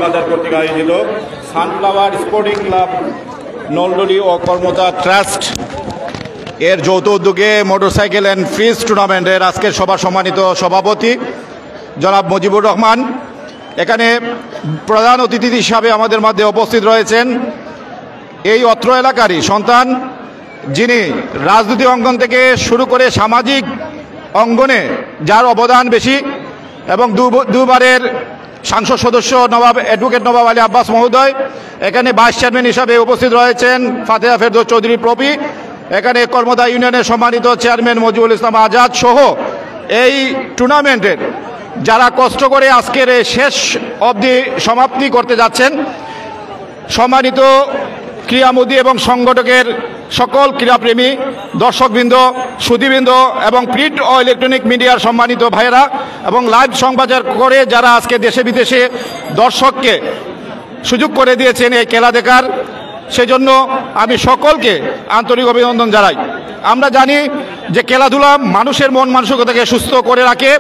বাজার কর্তৃক আয়োজিত সানফ্লাওয়ার স্পোর্টিং ক্লাব নলডলি ও কর্মতা ট্রাস্ট এর যৌথ উদ্যোগে মোটরসাইকেল অ্যান্ড ফ্রিজ টুর্নামেন্টের আজকের সভার সম্মানিত সভাপতি জনাব মুজিবুর রহমান, এখানে প্রধান অতিথি হিসাবে আমাদের মধ্যে উপস্থিত রয়েছেন এই অত্র এলাকারই সন্তান, যিনি রাজনৈতিক অঙ্গন থেকে শুরু করে সামাজিক অঙ্গনে যার অবদান বেশি এবং দুবারের সংসদ সদস্য নবাব অ্যাডভোকেট নবাব আলী আব্বাস মহোদয়, এখানে ভাইস চেয়ারম্যান হিসাবে উপস্থিত রয়েছেন ফাতেহা ফেরদৌস চৌধুরী প্রপি, এখানে কর্মদা ইউনিয়নের সম্মানিত চেয়ারম্যান মজিবুল ইসলাম আজাদ সহ এই টুর্নামেন্টের যারা কষ্ট করে আজকের শেষ অবধি সমাপ্তি করতে যাচ্ছেন, সম্মানিত ক্রীড়ামোদী এবং সংগঠকের সকল ক্রীড়াপ্রেমী দর্শকবৃন্দ, সুধীবৃন্দ এবং প্রিন্ট ও ইলেকট্রনিক মিডিয়ার সম্মানিত ভাইয়েরা এবং লাইভ সংবাদ করে যারা আজকে দেশে বিদেশে দর্শককে সুযোগ করে দিয়েছেন এই খেলা দেখার, সেজন্য আমি সকলকে আন্তরিক অভিনন্দন জানাই। আমরা জানি যে খেলাধুলা মানুষের মন মানসিকতাকে সুস্থ করে রাখে।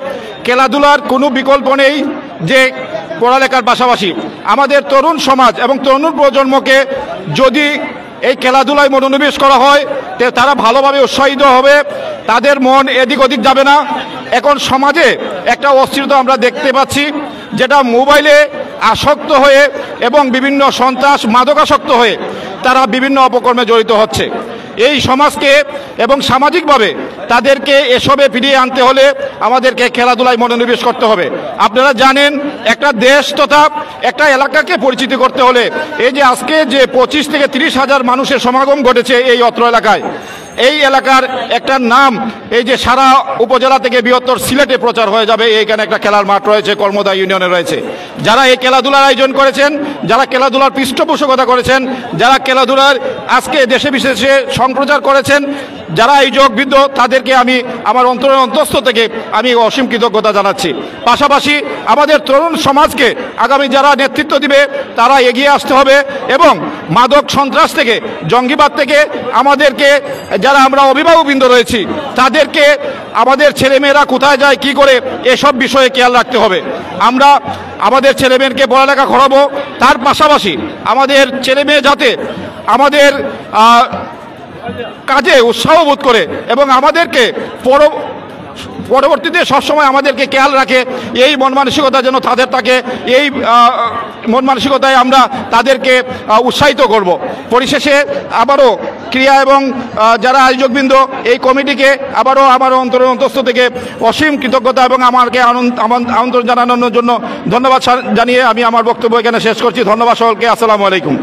খেলাধুলার কোনো বিকল্প নেই যে পড়ালেখার পাশাপাশি আমাদের তরুণ সমাজ এবং তরুণ প্রজন্মকে যদি এই খেলাধুলায় মনোনিবেশ করা হয় তারা ভালোভাবে উৎসাহিত হবে, তাদের মন এদিক ওদিক যাবে না। এখন সমাজে একটা অস্থিরতা আমরা দেখতে পাচ্ছি, যেটা মোবাইলে আসক্ত হয়ে এবং বিভিন্ন সন্ত্রাস মাদকাসক্ত হয়ে তারা বিভিন্ন অপকর্মে জড়িত হচ্ছে। এই সমাজকে এবং সামাজিকভাবে তাদেরকে এসবে ফিরিয়ে আনতে হলে আমাদেরকে খেলাধুলায় মনোনিবেশ করতে হবে। আপনারা জানেন একটা দেশ তথা একটা এলাকাকে পরিচিতি করতে হলে এই যে আজকে যে 25 থেকে 30 হাজার মানুষের সমাগম ঘটেছে এই অত্র এলাকায়, এই এলাকার একটা নাম এই যে সারা উপজেলা থেকে বৃহত্তর সিলেটে প্রচার হয়ে যাবে। এইখানে একটা খেলার মাঠ রয়েছে, কর্মদা ইউনিয়নে রয়েছে। যারা এই খেলাধুলার আয়োজন করেছেন, যারা খেলাধুলার পৃষ্ঠপোষকতা করেছেন, যারা খেলাধুলার আজকে দেশে বিদেশে সম্প্রচার করেছেন, যারা এই যোগবিদ্ধ, তাদেরকে আমি আমার অন্তরের অন্তঃস্থ থেকে আমি অসীম কৃতজ্ঞতা জানাচ্ছি। পাশাপাশি আমাদের তরুণ সমাজকে আগামী যারা নেতৃত্ব দিবে তারা এগিয়ে আসতে হবে এবং মাদক সন্ত্রাস থেকে, জঙ্গিবাদ থেকে আমাদেরকে যারা আমরা অভিভাবকবৃন্দ রয়েছি তাদেরকে আমাদের ছেলেমেয়েরা কোথায় যায় কি করে এসব বিষয়ে খেয়াল রাখতে হবে। আমরা আমাদের ছেলেমেয়েকে পড়ালেখা করাবো, তার পাশাপাশি আমাদের ছেলেমেয়ে যাতে আমাদের কাজে উৎসাহ বোধ করে এবং আমাদেরকে পরবর্তীতে সবসময় আমাদেরকে খেয়াল রাখে, এই মন মানসিকতা যেন তাদের থাকে, এই মন মানসিকতায় আমরা তাদেরকে উৎসাহিত করব। পরিশেষে আবারও ক্রিয়া এবং যারা আয়োজকবৃন্দ এই কমিটিকে আবারও আমার অন্তরের অন্তঃস্থ থেকে অসীম কৃতজ্ঞতা এবং আমাকে আমন্ত্রণ জানানোর জন্য ধন্যবাদ জানিয়ে আমি আমার বক্তব্য এখানে শেষ করছি। ধন্যবাদ সকলকে। আসসালামু আলাইকুম।